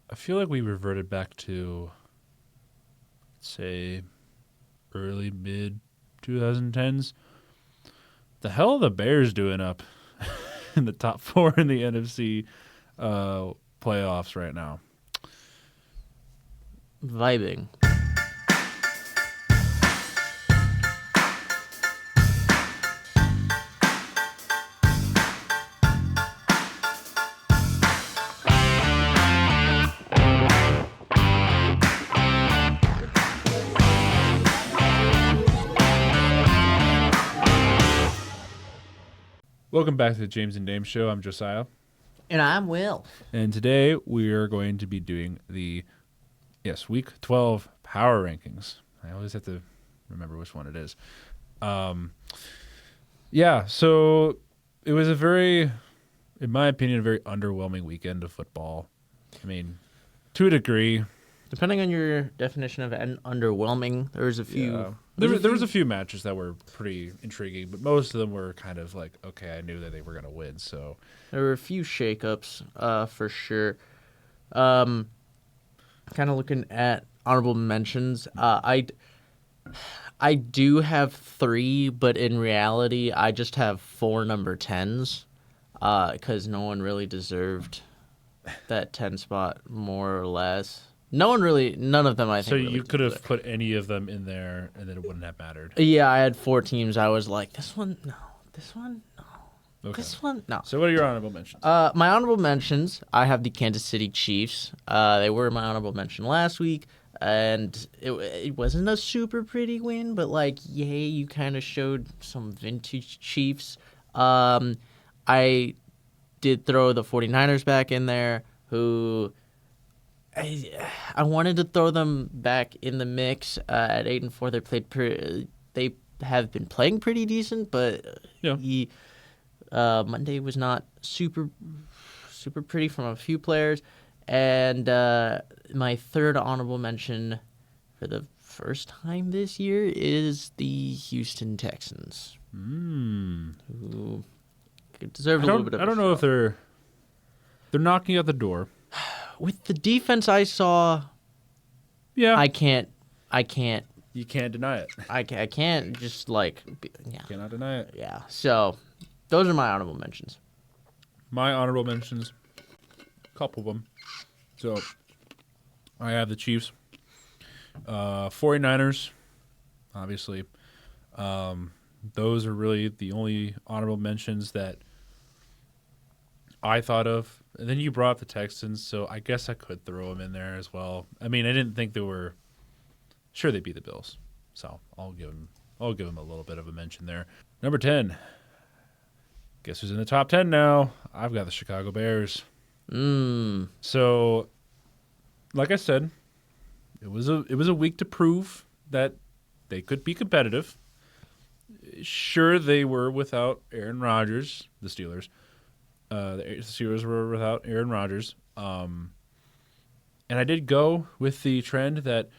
I feel like we reverted back to, say, early mid 2010s. The hell are the Bears doing up in the top four in the NFC playoffs right now? Vibing. Welcome back to the James and Dame Show. I'm Josiah, And I'm Will. and today we are going to be doing the Week 12 Power Rankings. I always have to remember which one it is. So it was a very, in my opinion, a very underwhelming weekend of football. I mean, to a degree. Depending on your definition of underwhelming, there was a few. Yeah. There was a few matches that were pretty intriguing, but most of them were kind of like, okay, I knew that they were going to win. So There were a few shakeups, for sure. Kind of looking at honorable mentions. I do have three, but in reality, I just have four number 10s. Because no one really deserved that 10 spot, more or less. None of them, I think. so really you could have deserved put any of them in there, and then it wouldn't have mattered. it. Yeah, I had four teams. I was like, this one, no. This one, no. Okay. This one, no. So what are your honorable mentions? My honorable mentions, I have the Kansas City Chiefs. They were my honorable mention last week, and it wasn't a super pretty win, but like, yay, you kind of showed some vintage Chiefs. I did throw the 49ers back in there, who I wanted to throw them back in the mix at 8-4. They have been playing pretty decent, but Yeah. Monday was not super pretty from a few players. And my third honorable mention for the first time this year is the Houston Texans, who deserve a little bit of I don't know if they're knocking at the door. with the defense I saw. Yeah. I can't. You can't deny it. I can't just like. Yeah. Cannot deny it. Yeah. So, those are my honorable mentions. My honorable mentions, a couple of them. So, I have the Chiefs, 49ers, obviously. Those are really the only honorable mentions that I thought of. And then you brought up the Texans, so I guess I could throw them in there as well. I mean, I didn't think they were. Sure, they beat the Bills, so I'll give them a little bit of a mention there. Number 10. Guess who's in the top 10 now? I've got the Chicago Bears. So, like I said, it was a week to prove that they could be competitive. Sure, they were without Aaron Rodgers, the Steelers. The Steelers were without Aaron Rodgers. And I did go with the trend that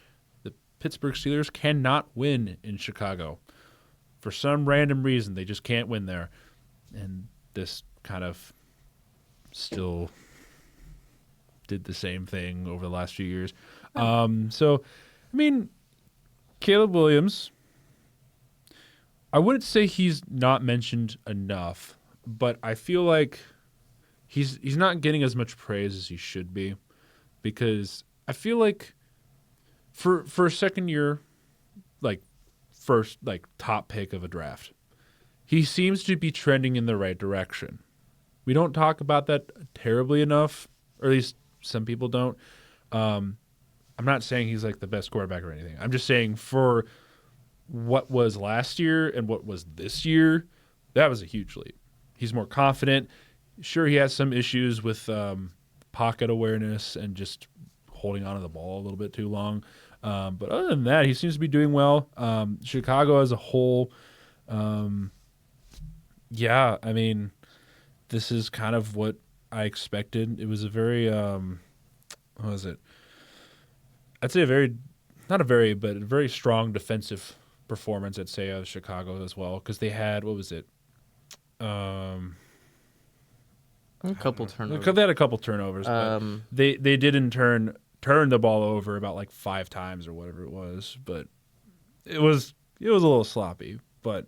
the Pittsburgh Steelers cannot win in Chicago. For some random reason, they just can't win there. And this kind of still did the same thing over the last few years. So, I mean, Caleb Williams, I wouldn't say he's not mentioned enough, but I feel like he's not getting as much praise as he should be, because I feel like for a second year, like first like top pick of a draft, he seems to be trending in the right direction. We don't talk about that terribly enough, or at least some people don't. I'm not saying he's like the best quarterback or anything. I'm just saying for what was last year and what was this year, that was a huge leap. He's more confident. Sure, he has some issues with pocket awareness and just holding onto the ball a little bit too long. But other than that, he seems to be doing well. Chicago as a whole, yeah, I mean, this is kind of what I expected. It was a very, what was it? I'd say not a very strong defensive performance, I'd say, out of Chicago as well, because they had, what was it? A couple They turnovers. had a couple turnovers, but they did in turn turn the ball over about like 5 times or whatever it was. But it was a little sloppy. But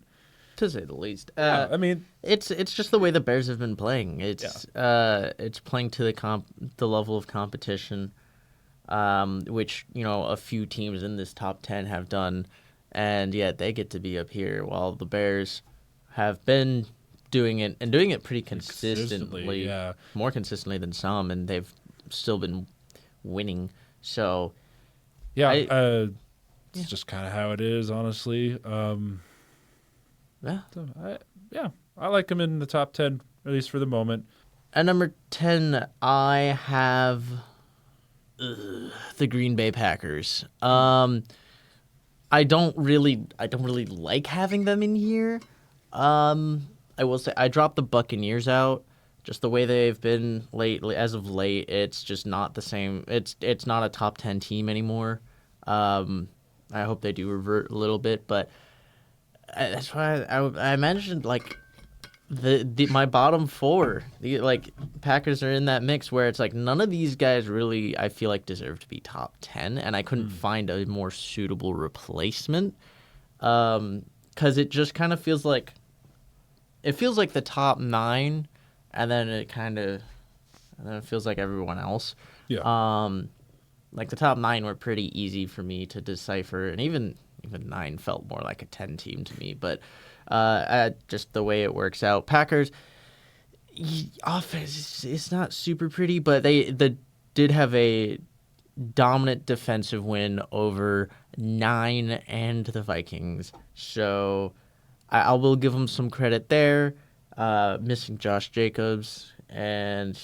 To say the least. yeah, I mean, It's just the way the Bears have been playing. It's playing to the level of competition, which a few teams in this top 10 have done, and yet they get to be up here while the Bears have been doing it pretty consistently, yeah. more consistently than some, and they've still been winning. So Yeah, Yeah. it's just kind of how it is, honestly. yeah. So I like him in the top 10, at least for the moment. At number 10, I have the Green Bay Packers. I don't really like having them in here. I will say I dropped the Buccaneers out. Just the way they've been lately, as of late, it's just not the same. It's not a top 10 team anymore. I hope they do revert a little bit, but that's why I mentioned like my bottom four, Packers are in that mix where it's like none of these guys really I feel like deserve to be top 10, and I couldn't find a more suitable replacement. Because it just kind of feels like the top 9, and then it feels like everyone else. Yeah. Like the top 9 were pretty easy for me to decipher, and even 9 felt more like a 10 team to me. But just the way it works out, Packers offense is not super pretty, but they did have a dominant defensive win over 9 and the Vikings. So I will give them some credit there. Missing Josh Jacobs and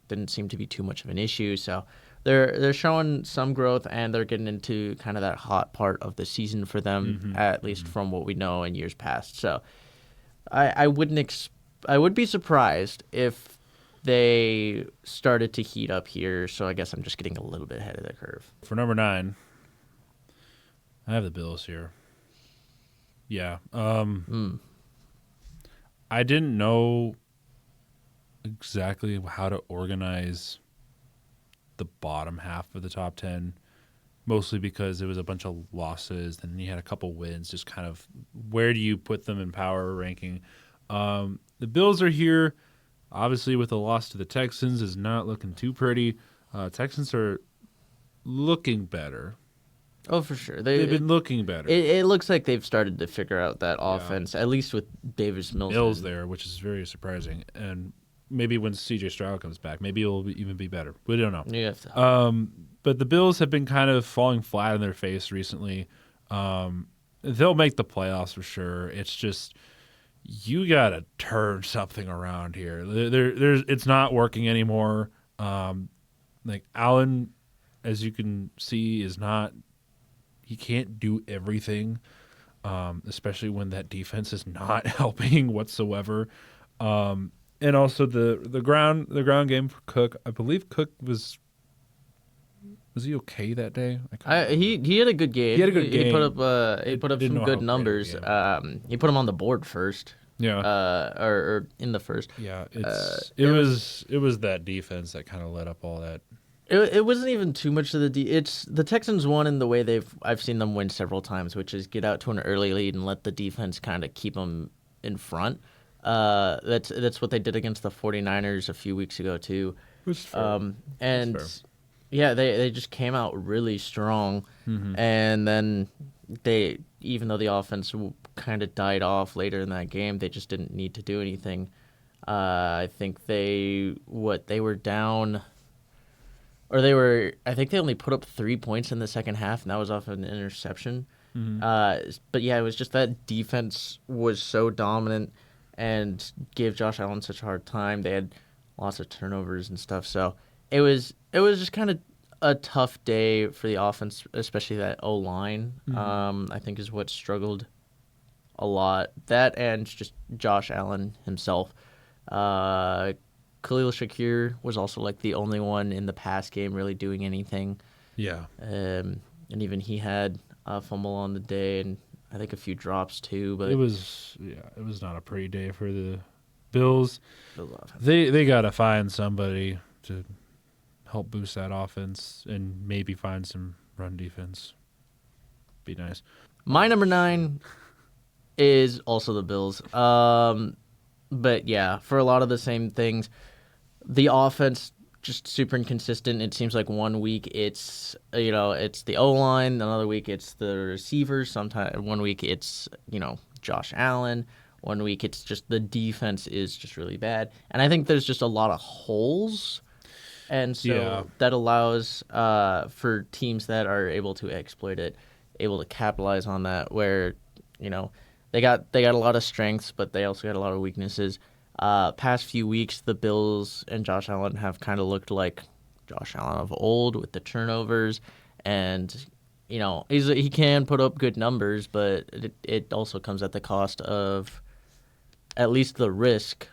didn't seem to be too much of an issue. So they're showing some growth, and they're getting into kind of that hot part of the season for them, at least from what we know in years past. So I would be surprised if they started to heat up here. So I guess I'm just getting a little bit ahead of the curve. For number 9, I have the Bills here. Yeah. I didn't know exactly how to organize the bottom half of the top 10, mostly because it was a bunch of losses, and you had a couple wins. Just kind of where do you put them in power ranking? The Bills are here, obviously, with a loss to the Texans is not looking too pretty. Texans are looking better. Oh, for sure. They've been looking better. It looks like they've started to figure out that offense, at least with Davis Mills there, which is very surprising. And maybe when C.J. Stroud comes back, maybe it'll even be better. We don't know. You have to But the Bills have been kind of falling flat on their face recently. They'll make the playoffs for sure. It's just you got to turn something around here. It's not working anymore. Like Allen, as you can see, he can't do everything, especially when that defense is not helping whatsoever. And also the ground game for Cook. I believe Cook was he okay that day? he had a good game. He had a good game. He put up Didn't know some how good great numbers. of a He put him on the board first. Yeah. Or in the first. Yeah, it was that defense that kind of led up all that. It wasn't even too much of it's the Texans won in the way I've seen them win several times, which is get out to an early lead and let the defense kind of keep them in front. That's what they did against the 49ers a few weeks ago too. Which is fair. And yeah, they just came out really strong, and then even though the offense kind of died off later in that game, they just didn't need to do anything. I think they were down. I think they only put up 3 points in the second half, and that was off of an interception. But yeah, it was just that defense was so dominant and gave Josh Allen such a hard time. They had lots of turnovers and stuff. So it was just kind of a tough day for the offense, especially that O-line, I think is what struggled a lot. That and just Josh Allen himself. Khalil Shakir was also like the only one in the pass game really doing anything. Yeah. And even he had a fumble on the day and I think a few drops too. But it was not a pretty day for the Bills, Bills offense. they got to find somebody to help boost that offense and maybe find some run defense. Be nice. My number 9 is also the Bills. But yeah, for a lot of the same things, the offense just super inconsistent. It seems like one week it's it's the O line, another week it's the receivers. Sometimes one week it's Josh Allen. One week it's just the defense is just really bad, and I think there's just a lot of holes, and so that allows for teams that are able to exploit it, able to capitalize on that. Where they got a lot of strengths, but they also got a lot of weaknesses. Past few weeks, the Bills and Josh Allen have kind of looked like Josh Allen of old with the turnovers, and he can put up good numbers, but it also comes at the cost of at least the risk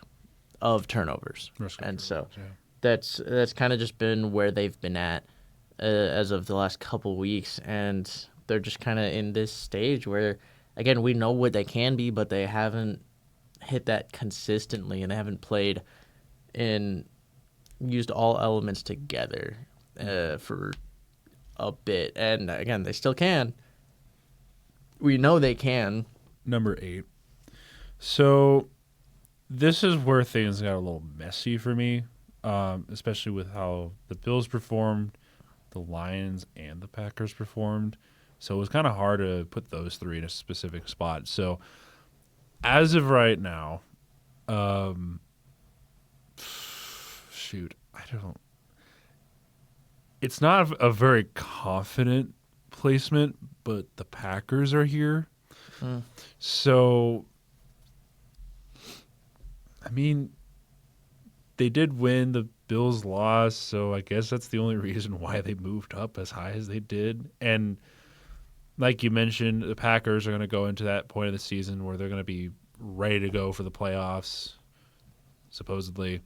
of turnovers. That's kind of just been where they've been at as of the last couple weeks, and they're just kind of in this stage where, again, we know what they can be, but they haven't hit that consistently, and they haven't played and used all elements together for a bit. And again, they still can. We know they can. Number 8. So this is where things got a little messy for me, especially with how the Bills performed, the Lions, and the Packers performed. So it was kind of hard to put those three in a specific spot. So as of right now, it's not a very confident placement, but the Packers are here. So, I mean, they did win, the Bills lost, so I guess that's the only reason why they moved up as high as they did. And like you mentioned, the Packers are going to go into that point of the season where they're going to be ready to go for the playoffs, supposedly.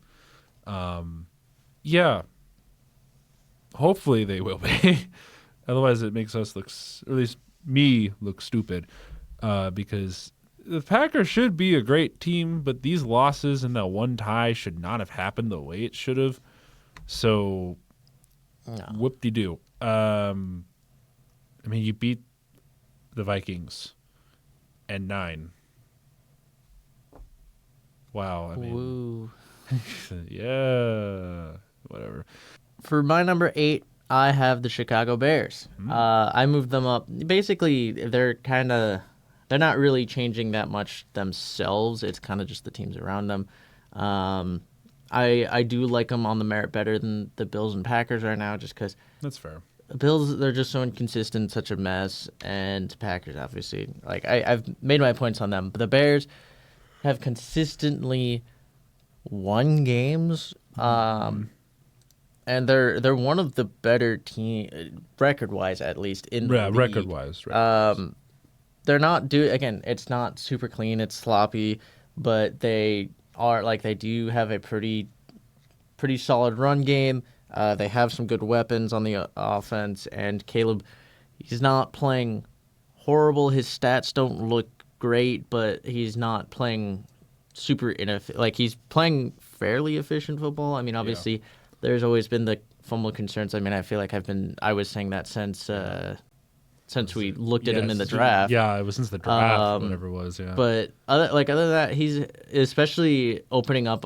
Yeah. Hopefully they will be. Otherwise it makes us look, or at least me, look stupid. Because the Packers should be a great team, but these losses and that one tie should not have happened the way it should have. So, whoop-de-doo. I mean, you beat the Vikings and 9. Wow. I mean, yeah, whatever. For my number 8, I have the Chicago Bears. I moved them up. Basically, they're not really changing that much themselves. It's kind of just the teams around them. I do like them on the merit better than the Bills and Packers right now, just because. That's fair. The Bills, they're just so inconsistent, such a mess, and Packers, obviously. Like I've made my points on them, but the Bears have consistently won games, and they're one of the better team record-wise, at least in the league. Record-wise. They're not again. It's not super clean. It's sloppy, but they do have a pretty solid run game. They have some good weapons on the offense, and Caleb, he's not playing horrible. His stats don't look great, but he's not playing super inefficient. Like, he's playing fairly efficient football. I mean, obviously, there's always been the fumble concerns. I mean, I feel like I was saying that since we looked at him in the draft. Yeah, it was since the draft, whatever it was, yeah. But other than that, he's especially opening up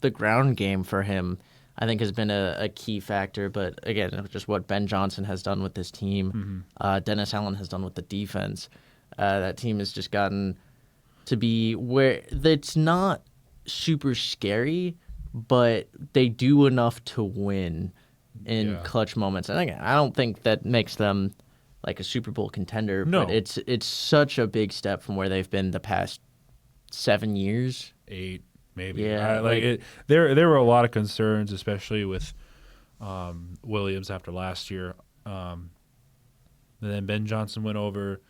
the ground game for him, I think, has been a key factor. But again, just what Ben Johnson has done with this team, Dennis Allen has done with the defense. That team has just gotten to be where it's not super scary, but they do enough to win in clutch moments. And again, I don't think that makes them like a Super Bowl contender, but it's such a big step from where they've been the past 7 years. 8, maybe. Yeah, there were a lot of concerns, especially with Williams after last year. And then Ben Johnson went over.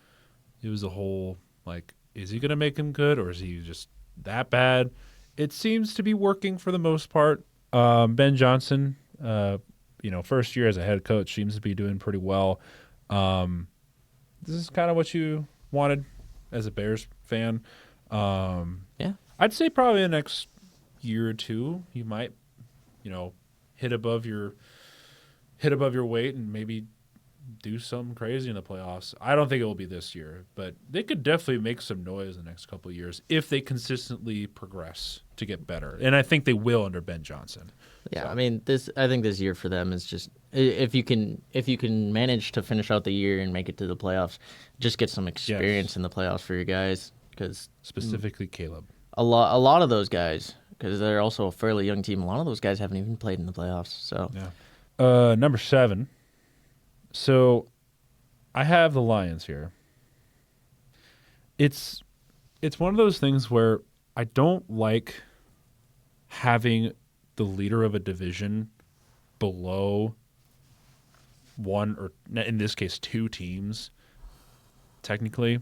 It was a whole, like, is he going to make him good, or is he just that bad? It seems to be working for the most part. Ben Johnson, first year as a head coach, seems to be doing pretty well. This is kind of what you wanted as a Bears fan. Yeah. I'd say probably the next year or two, you might, hit above your weight and maybe do something crazy in the playoffs. I don't think it will be this year, but they could definitely make some noise the next couple of years if they consistently progress to get better. And I think they will under Ben Johnson. Yeah, So. I mean, I think this year for them is just if you can manage to finish out the year and make it to the playoffs, just get some experience in the playoffs for your guys, because Specifically Caleb. a lot of those guys, because they're also a fairly young team. A lot of those guys haven't even played in the playoffs. So yeah. Number 7. So I have the Lions here. It's one of those things where I don't like having the leader of a division below one, or in this case 2 teams technically.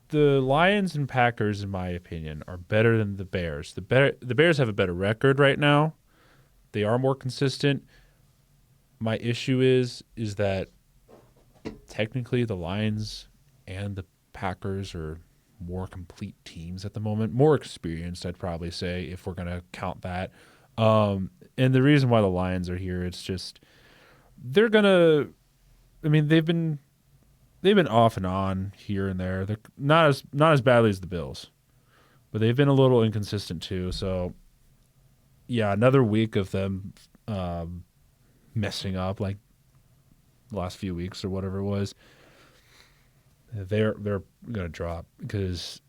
The Lions and Packers, in my opinion, are better than the Bears. The Bears have a better record right now. They are more consistent. My issue is that technically the Lions and the Packers are more complete teams at the moment. More experienced, I'd probably say, if we're going to count that. And the reason why the Lions are here, it's just they're going to – I mean, they've been off and on here and there. They're not as badly as the Bills, but they've been a little inconsistent too. So, yeah, another week of them messing up like the last few weeks or whatever it was. They're gonna drop because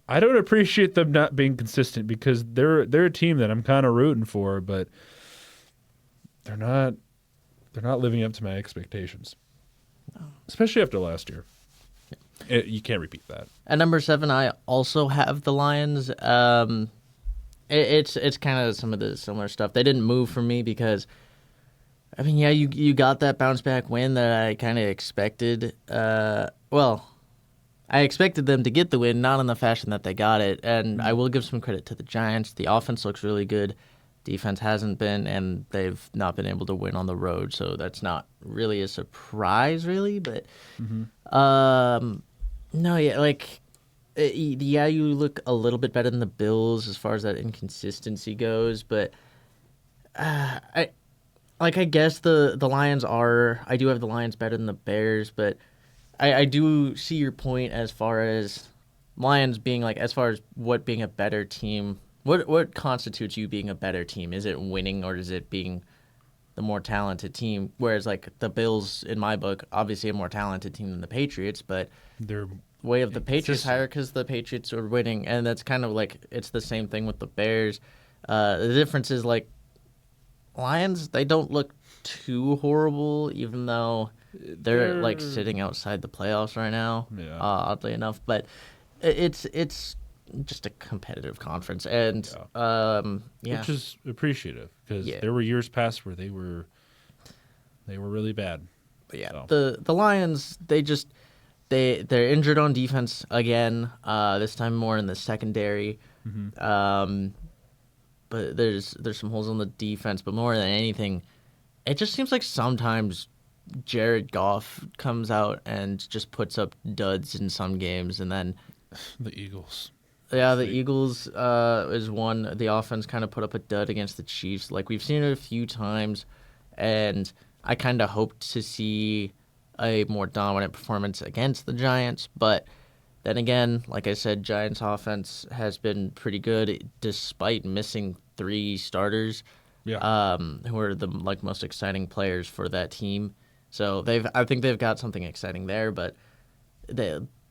I don't appreciate them not being consistent, because they're a team that I'm kind of rooting for, but they're not living up to my expectations. Especially after last year. You can't repeat that. at number 7, I also have the Lions. It's kind of some of the similar stuff. They didn't move for me because, I mean, yeah, you got that bounce back win that I kind of expected. I expected them to get the win, not in the fashion that they got it. And I will give some credit to the Giants. The offense looks really good. Defense hasn't been, and they've not been able to win on the road, so that's not really a surprise, really. But no, yeah, yeah, you look a little bit better than the Bills as far as that inconsistency goes. But I guess the Lions are. I do have the Lions better than the Bears, but I do see your point as far as Lions being as far as what being a better team. What constitutes you being a better team? Is it winning, or is it being the more talented team? Whereas the Bills, in my book, obviously a more talented team than the Patriots, but They're way of the Patriots higher because the Patriots are winning, and that's kind of it's the same thing with the Bears. The difference is Lions, they don't look too horrible, even though they're sitting outside the playoffs right now. Yeah. Oddly enough, but it's just a competitive conference, and yeah, which is appreciative, because there were years past where they were really bad. But yeah, so. the Lions, they're injured on defense again. This time more in the secondary. Mm-hmm. But there's some holes on the defense. But more than anything, it just seems like sometimes Jared Goff comes out and just puts up duds in some games, and then the Eagles. Yeah, the Eagles is one. The offense kind of put up a dud against the Chiefs. We've seen it a few times, and I kind of hoped to see a more dominant performance against the Giants. But then again, like I said, Giants offense has been pretty good despite missing 3 starters, who are the most exciting players for that team. So I think they've got something exciting there, but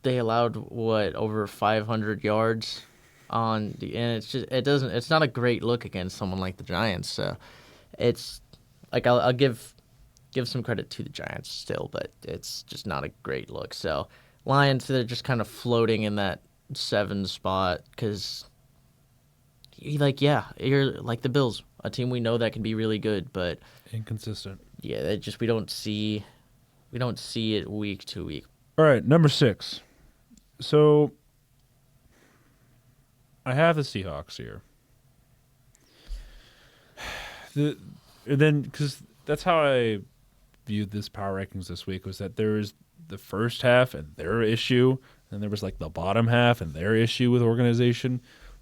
they allowed over 500 yards and it's not a great look against someone like the Giants. So it's I'll give some credit to the Giants still, but it's just not a great look. So Lions, they're just kind of floating in that 7 spot because you're like the Bills, a team we know that can be really good, but inconsistent. Yeah, we don't see it week to week. All right, number 6. So I have the Seahawks here. Because that's how I viewed this power rankings this week, was that there was the first half and their issue, and there was like the bottom half and their issue with organization.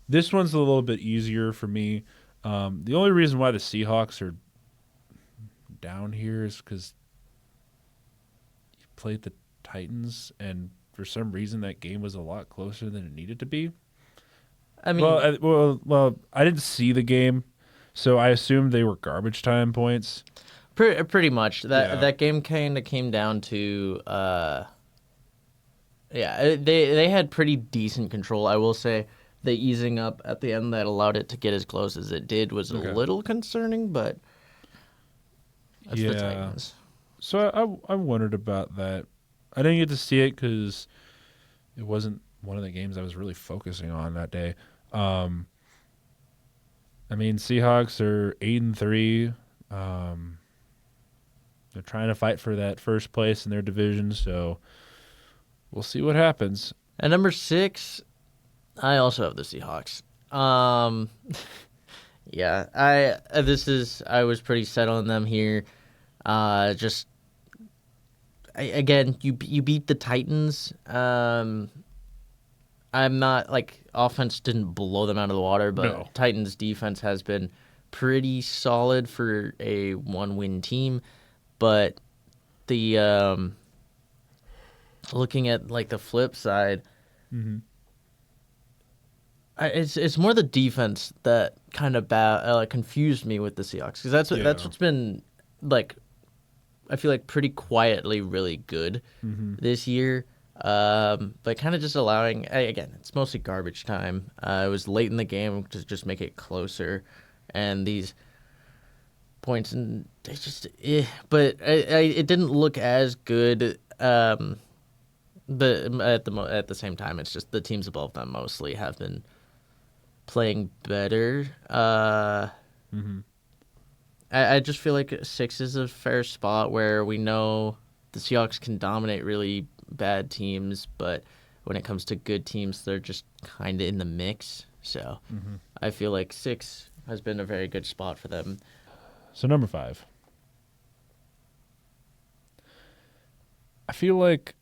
This one's a little bit easier for me. The only reason why the Seahawks are down here is because you played the Titans, and for some reason that game was a lot closer than it needed to be. I mean, Well, I didn't see the game, so I assumed they were garbage time points. pretty much Yeah. that game kind of came down to they had pretty decent control. I will say the easing up at the end that allowed it to get as close as it did was Okay. a little concerning, but that's the Titans. So I wondered about that. I didn't get to see it because it wasn't one of the games I was really focusing on that day. I mean, Seahawks are 8-3. They're trying to fight for that first place in their division, so we'll see what happens. At number 6, I also have the Seahawks. Yeah, I was pretty set on them here. Again, you beat the Titans. I'm not like offense didn't blow them out of the water, but No. Titans defense has been pretty solid for a 1-win team. But the looking at like the flip side, Mm-hmm. it's more the defense that kind of confused me with the Seahawks, because that's Yeah. what's been like. I feel like pretty quietly really good this year, but kind of just allowing. Again, it's mostly garbage time. It was late in the game to just make it closer, and these points and they just. But it didn't look as good. But at the same time, it's just the teams above them mostly have been playing better. I just feel like 6 is a fair spot where we know the Seahawks can dominate really bad teams, but when it comes to good teams, they're just kind of in the mix. So I feel like 6 has been a very good spot for them. So number 5. I feel like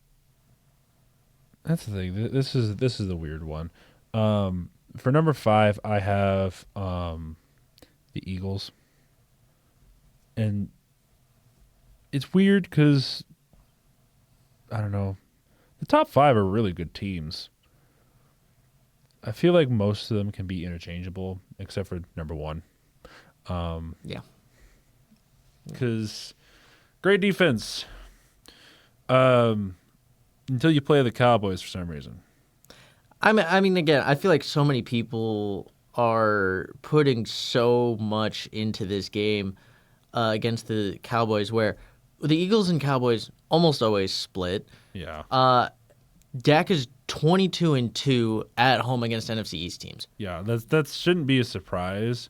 that's the thing. This is the weird one. For number 5, I have the Eagles, and it's weird because I don't know. The top 5 are really good teams. I feel like most of them can be interchangeable, except for number 1. Yeah. Because great defense. Until you play the Cowboys for some reason. I mean, again, I feel like so many people are putting so much into this game against the Cowboys, where the Eagles and Cowboys almost always split. Yeah. Dak is 22-2 at home against NFC East teams. Yeah, that shouldn't be a surprise.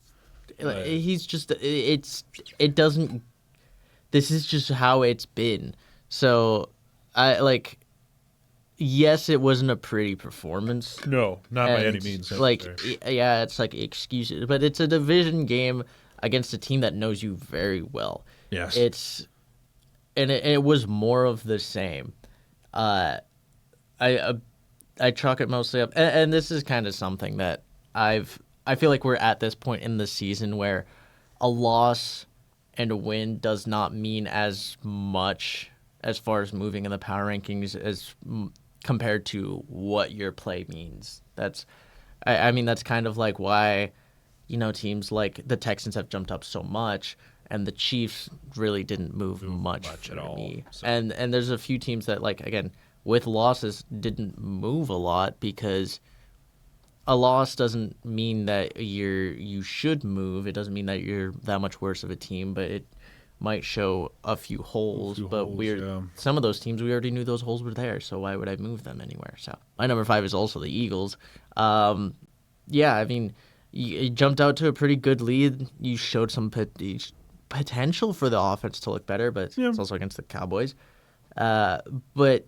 Right. He's just it doesn't. This is just how it's been. So I like. Yes, it wasn't a pretty performance. No, not by any And, means. Like, necessary. yeah, it's like excuses, but it's a division game against a team that knows you very well. Yes. It was more of the same. I chalk it mostly up, and this is kind of something that I feel like we're at this point in the season where a loss and a win does not mean as much as far as moving in the power rankings as compared to what your play means. I mean, that's kind of like why, teams like the Texans have jumped up so much, and the Chiefs really didn't move much much for at all, me. so. And there's a few teams that, like, again, with losses didn't move a lot, because a loss doesn't mean that you should move. It doesn't mean that you're that much worse of a team, but it might show a few holes. Yeah. Some of those teams, we already knew those holes were there, so why would I move them anywhere? So my number 5 is also the Eagles. Yeah, I mean, you jumped out to a pretty good lead. You showed some potential for the offense to look better, but Yeah. it's also against the Cowboys. But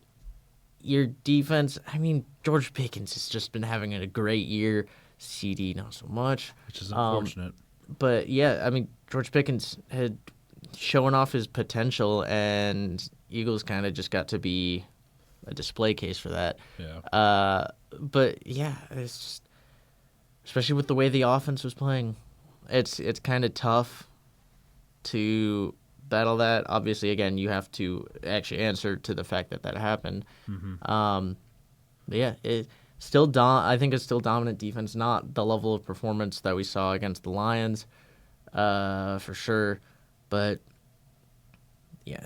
your defense, I mean, George Pickens has just been having a great year. CD, not so much. Which is unfortunate. But yeah, I mean, George Pickens had showing off his potential, and Eagles kind of just got to be a display case for that. Yeah. But yeah, it's just, especially with the way the offense was playing, it's kind of tough to battle that. Obviously, again, you have to actually answer to the fact that happened. But yeah, I think it's still dominant defense, not the level of performance that we saw against the Lions, for sure. But yeah,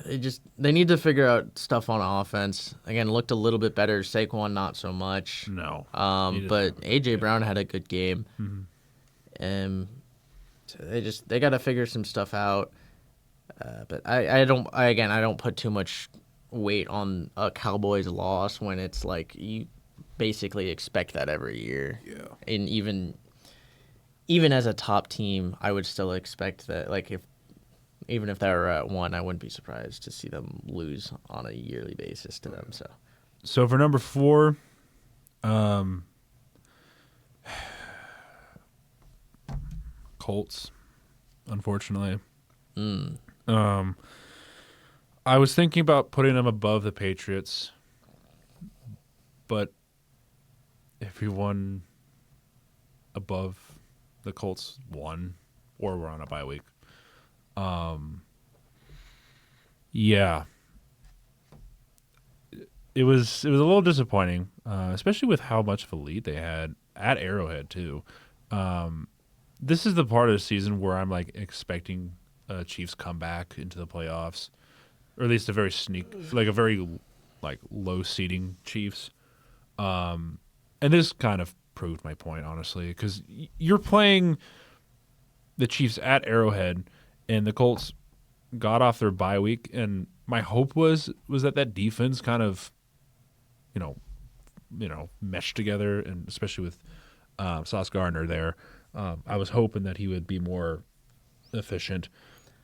they need to figure out stuff on offense. Again, looked a little bit better. Saquon not so much. No. But AJ Brown had a good game. So they got to figure some stuff out. But I don't put too much weight on a Cowboys loss when it's like you basically expect that every year. Yeah. And even as a top team, I would still expect that. Like even if they were at 1, I wouldn't be surprised to see them lose on a yearly basis to them. So for number 4, Colts, unfortunately. I was thinking about putting them above the Patriots, but everyone above the Colts won, or we're on a bye week. Yeah. It was a little disappointing, especially with how much of a lead they had at Arrowhead too. This is the part of the season where I'm like expecting a Chiefs comeback into the playoffs, or at least a very low seeding Chiefs. And this kind of proved my point, honestly, because you're playing the Chiefs at Arrowhead, and the Colts got off their bye week, and my hope was that defense kind of, meshed together, and especially with Sauce Gardner there, I was hoping that he would be more efficient.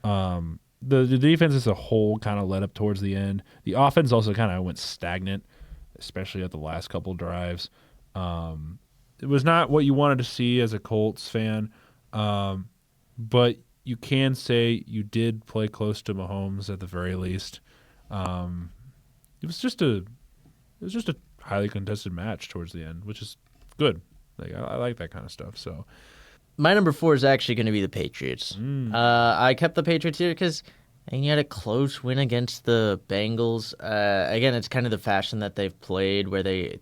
The defense as a whole kind of led up towards the end. The offense also kind of went stagnant, especially at the last couple drives. It was not what you wanted to see as a Colts fan, but you can say you did play close to Mahomes at the very least. It was just a highly contested match towards the end, which is good. Like I like that kind of stuff. So my number 4 is actually going to be the Patriots. I kept the Patriots here because you had a close win against the Bengals. Again, it's kind of the fashion that they've played, where the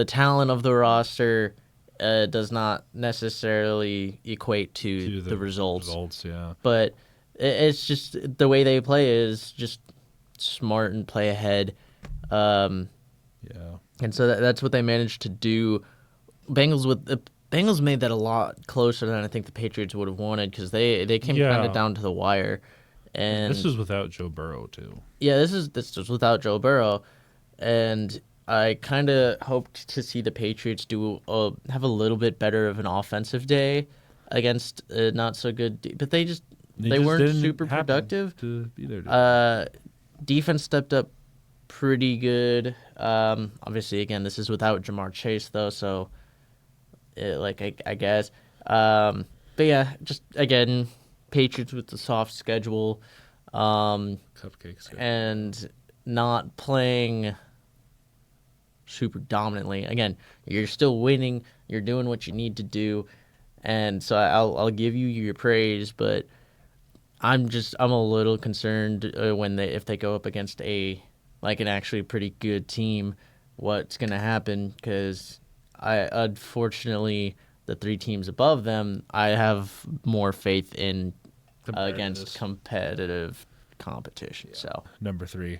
talent of the roster does not necessarily equate to the results. Yeah. But it's just the way they play is just smart and play ahead. Yeah. And so that's what they managed to do. Bengals made that a lot closer than I think the Patriots would have wanted, because they came kind of down to the wire. And this was without Joe Burrow too. Yeah, this was without Joe Burrow, and I kind of hoped to see the Patriots have a little bit better of an offensive day against not so good, but they weren't super productive. To be there. Defense stepped up pretty good. Obviously, again, this is without Jamar Chase though, so I guess. But yeah, just again, Patriots with the soft schedule, Cupcake schedule, and not playing super dominantly. Again, you're still winning. You're doing what you need to do, and so I'll give you your praise. But I'm a little concerned if they go up against an actually pretty good team, what's going to happen, because unfortunately the 3 teams above them, I have more faith in against competitive competition. Yeah. So number 3,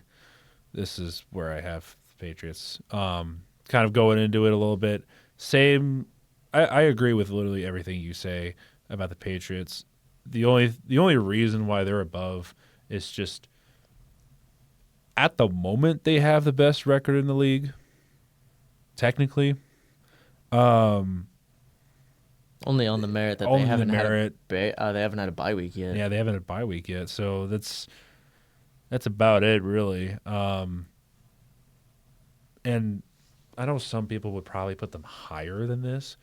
this is where I have the Patriots. Kind of going into it a little bit. Same. I agree with literally everything you say about the Patriots. The only reason why they're above is just at the moment they have the best record in the league. Technically. Only on the merit that they haven't had a bye week yet. Yeah, they haven't had a bye week yet, so that's about it, really. And I know some people would probably put them higher than this.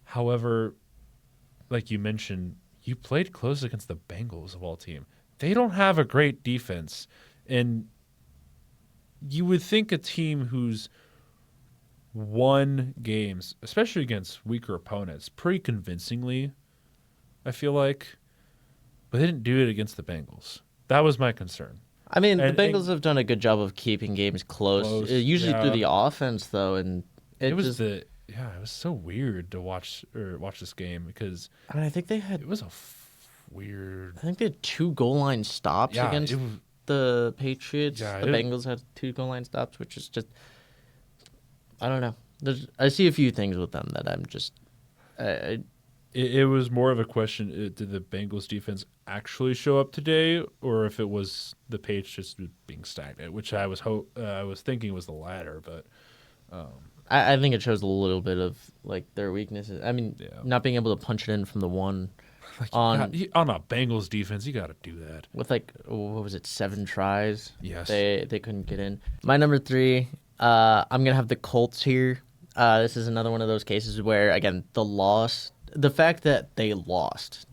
However, like you mentioned, you played close against the Bengals of all team. They don't have a great defense, and you would think a team who's won games, especially against weaker opponents, pretty convincingly, I feel like, but they didn't do it against the Bengals. That was my concern. I mean, And- the Bengals have done a good job of keeping games close, usually through the offense, though, and It was so weird to watch this game because I mean, I think they had it was weird. I think they had 2 goal line stops Yeah, against the Patriots. Yeah, the Bengals had 2 goal line stops, which is just I don't know. I see a few things with them that I'm just It was more of a question: did the Bengals defense actually show up today, or if it was the Patriots just being stagnant? Which I was thinking was the latter, but I think it shows a little bit of like their weaknesses. I mean, Yeah. not being able to punch it in from the one on a Bengals defense, you got to do that. with like what was it, 7 tries? Yes. They couldn't get in. My number 3, I'm gonna have the Colts here. This is another one of those cases where again the fact that they lost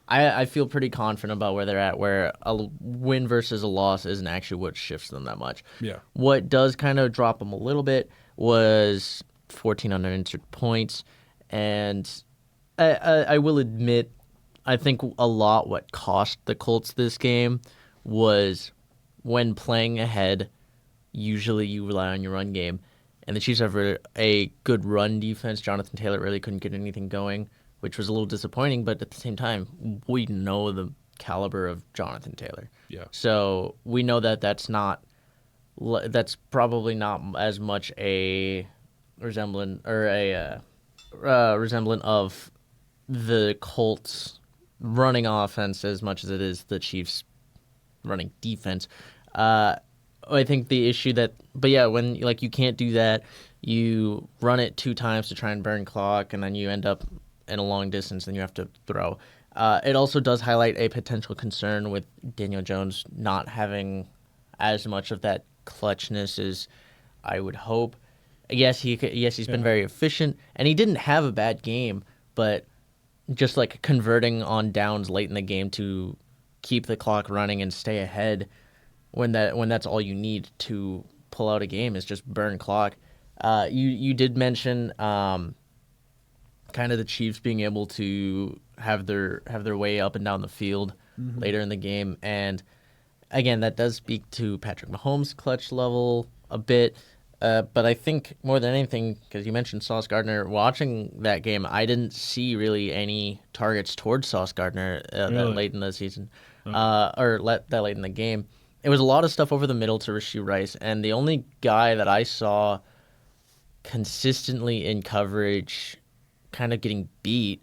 I feel pretty confident about where they're at, where a win versus a loss isn't actually what shifts them that much. Yeah. What does kind of drop them a little bit was 14 unanswered points. And I will admit, I think a lot what cost the Colts this game was when playing ahead, usually you rely on your run game. And the Chiefs have a good run defense. Jonathan Taylor really couldn't get anything going, which was a little disappointing. But at the same time, we know the caliber of Jonathan Taylor. Yeah. So we know that that's probably not as much a resemblant of the Colts running offense as much as it is the Chiefs running defense. I think the issue when like you can't do that, you run it 2 times to try and burn clock, and then you end up in a long distance, and you have to throw. It also does highlight a potential concern with Daniel Jones not having as much of that clutchness as I would hope. Yes, he's been very efficient, and he didn't have a bad game, but just like converting on downs late in the game to keep the clock running and stay ahead when that's all you need to pull out a game is just burn clock. You did mention kind of the Chiefs being able to have their way up and down the field later in the game, and again that does speak to Patrick Mahomes' clutch level a bit. But I think more than anything, because you mentioned Sauce Gardner, watching that game, I didn't see really any targets towards Sauce Gardner that late in the season, that late in the game. It was a lot of stuff over the middle to Rashee Rice, and the only guy that I saw consistently in coverage kind of getting beat,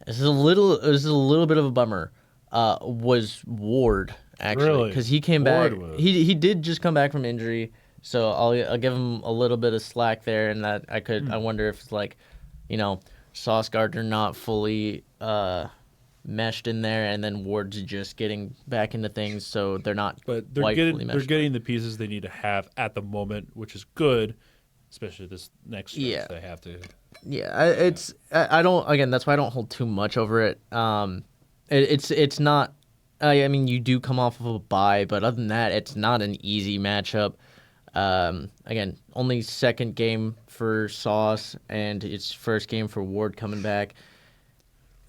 this is a little bit of a bummer, was Ward, actually. Really? Because he came back. He did just come back from injury, so I'll give him a little bit of slack there, and that I wonder if it's like, Sauce Gardner not fully meshed in there, and then Ward's just getting back into things, so they're not. But they're getting the pieces they need to have at the moment, which is good, especially this next stretch. Yeah. They have to. Yeah, I don't. Again, that's why I don't hold too much over it. It's not. I mean, you do come off of a bye, but other than that, it's not an easy matchup. Again, only second game for Sauce, and it's first game for Ward coming back.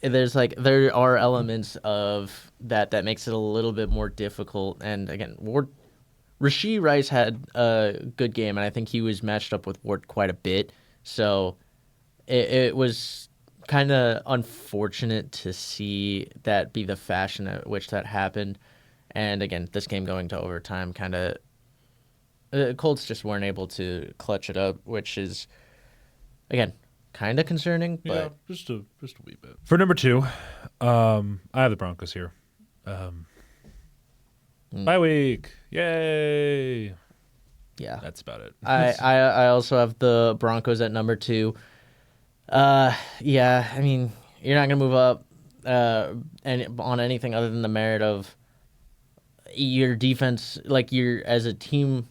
There are elements of that makes it a little bit more difficult. And again, Rashee Rice had a good game, and I think he was matched up with Ward quite a bit. So it was kind of unfortunate to see that be the fashion at which that happened. And again, this game going to overtime, the Colts just weren't able to clutch it up, which is, again, kind of concerning, but Yeah, just a wee bit. For number 2, I have the Broncos here. Bye week, yay! yeah. That's about it. I also have the Broncos at number 2. Yeah, I mean, you're not gonna move up on anything other than the merit of your defense. Like as a team,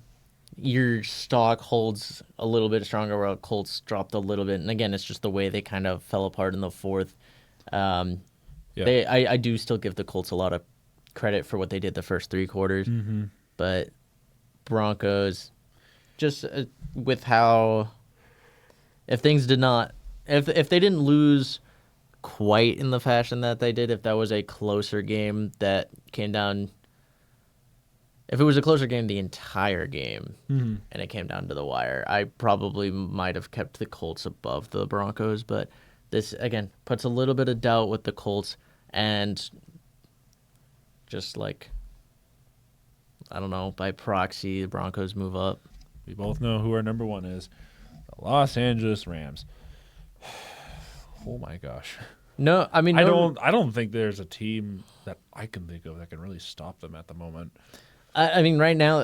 your stock holds a little bit stronger, while Colts dropped a little bit. And again, it's just the way they kind of fell apart in the fourth. I do still give the Colts a lot of credit for what they did the first 3 quarters. but Broncos, just with how, if things did not, if they didn't lose quite in the fashion that they did, if that was a closer game that came down, if it was a closer game the entire game and it came down to the wire, I probably might have kept the Colts above the Broncos. But this, again, puts a little bit of doubt with the Colts. And just like, I don't know, by proxy, the Broncos move up. We both know who our number one is. The Los Angeles Rams. Oh my gosh. No, I mean, I don't think there's a team that I can think of that can really stop them at the moment. I mean, right now,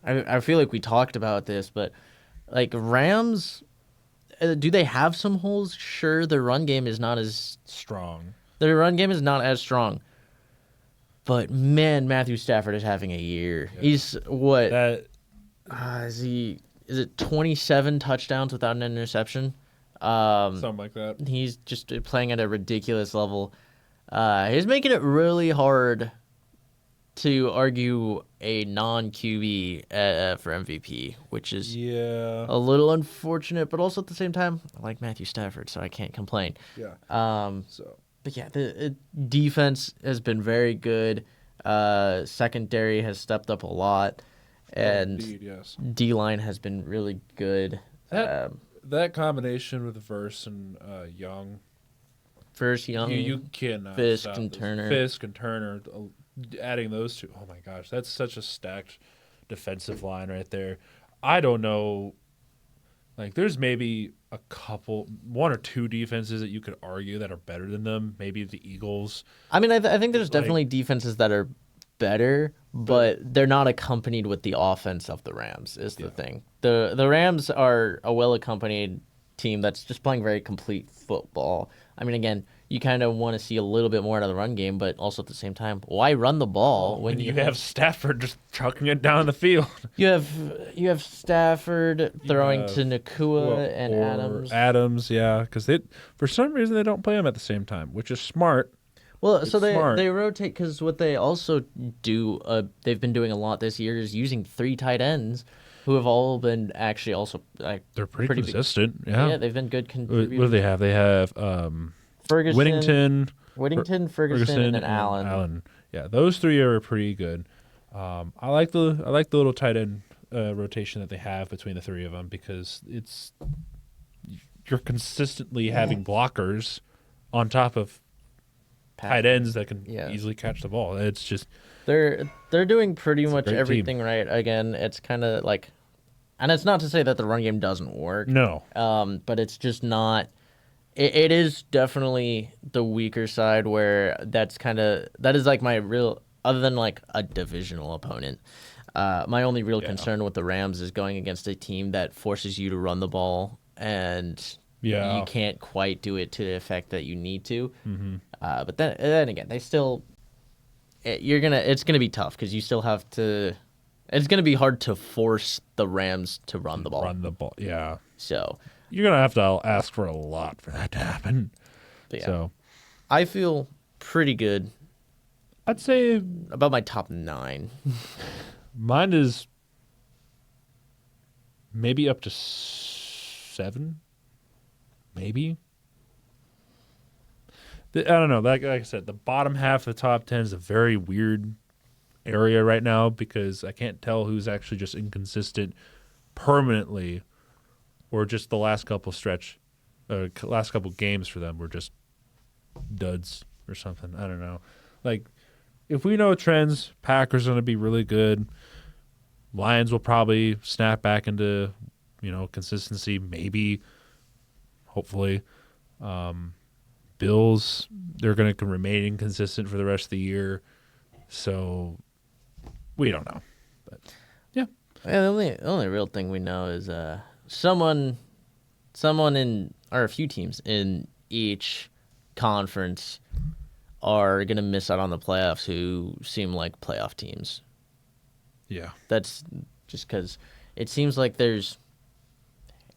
I feel like we talked about this, but like Rams, do they have some holes? Sure, their run game is not as Strong. their run game is not as strong. But man, Matthew Stafford is having a year. Yeah. He's what? That Is it 27 touchdowns without an interception? something like that. He's just playing at a ridiculous level. He's making it really hard to argue a non-QB for MVP, which is Yeah. a little unfortunate, but also at the same time, I like Matthew Stafford, so I can't complain. Yeah. So But yeah, the defense has been very good. Secondary has stepped up a lot, and indeed, yes. D-line has been really good. That combination with Verse and Young, First Young, you cannot Fisk stop and this. Turner. Fisk and Turner, adding those two. Oh my gosh, that's such a stacked defensive line right there. I don't know. Like, there's maybe a couple, one or two defenses that you could argue that are better than them. Maybe the Eagles. I mean, I think there's Like- definitely defenses that are better, but they're not accompanied with the offense of the Rams. Is the thing. The Rams are a well accompanied team that's just playing very complete football. I mean, again, you kind of want to see a little bit more out of the run game, but also at the same time, why run the ball When you have Stafford just trucking it down the field. you have Stafford throwing have- to Nakua and or Adams. Adams, yeah, because they for some reason they don't play them at the same time, which is smart. Well, so It's smart. they rotate because what they also do, they've been doing a lot this year is using 3 tight ends, who have all been actually also like They're pretty Pretty big- consistent. yeah, Yeah. they've been good What contributors. do they have? They have Ferguson, Whittington, Ferguson, and then and Allen. Yeah, those three are pretty good. I like the little tight end rotation that they have between the three of them because you're consistently having blockers on top of tight ends that can Yeah. easily catch the ball. It's just They're doing pretty much great team. everything right. Again, it's kind of like, and it's not to say that the run game doesn't work. no. But it's just not. It is definitely the weaker side where that is like my real, other than like a divisional opponent. My only real Yeah. concern with the Rams is going against a team that forces you to run the ball and Yeah. you can't quite do it to the effect that you need to. Mm-hmm. But then again, they still. It's gonna be tough because you still have to. It's gonna be hard to force the Rams to run the ball. Run the ball. Yeah. So, You're going to have to ask for a lot for that to happen. but yeah, So I feel pretty good I'd say about my top 9. mine is maybe up to 7, maybe. I don't know. Like I said, the bottom half of the top 10 is a very weird area right now because I can't tell who's actually just inconsistent permanently or just the last couple games for them were just duds or something. I don't know. Like, if we know trends, Packers are going to be really good. Lions will probably snap back into, consistency, maybe, hopefully. Bills, they're going to remain inconsistent for the rest of the year. So, we don't know. But, yeah. Yeah, the only real thing we know is someone in, or a few teams in each conference are gonna miss out on the playoffs who seem like playoff teams. Yeah. That's just because it seems like there's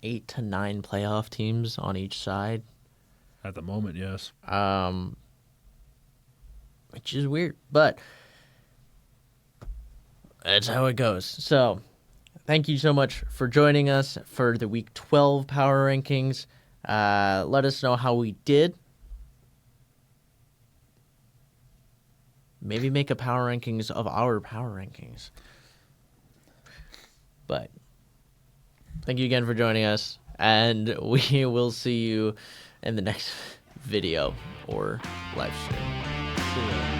8 to 9 playoff teams on each side, At the moment, yes. which is weird. But That's how it goes. So, thank you so much for joining us for the Week 12 Power Rankings. Let us know how we did. Maybe make a Power Rankings of our Power Rankings. But thank you again for joining us, and we will see you in the next video or live stream. See you later.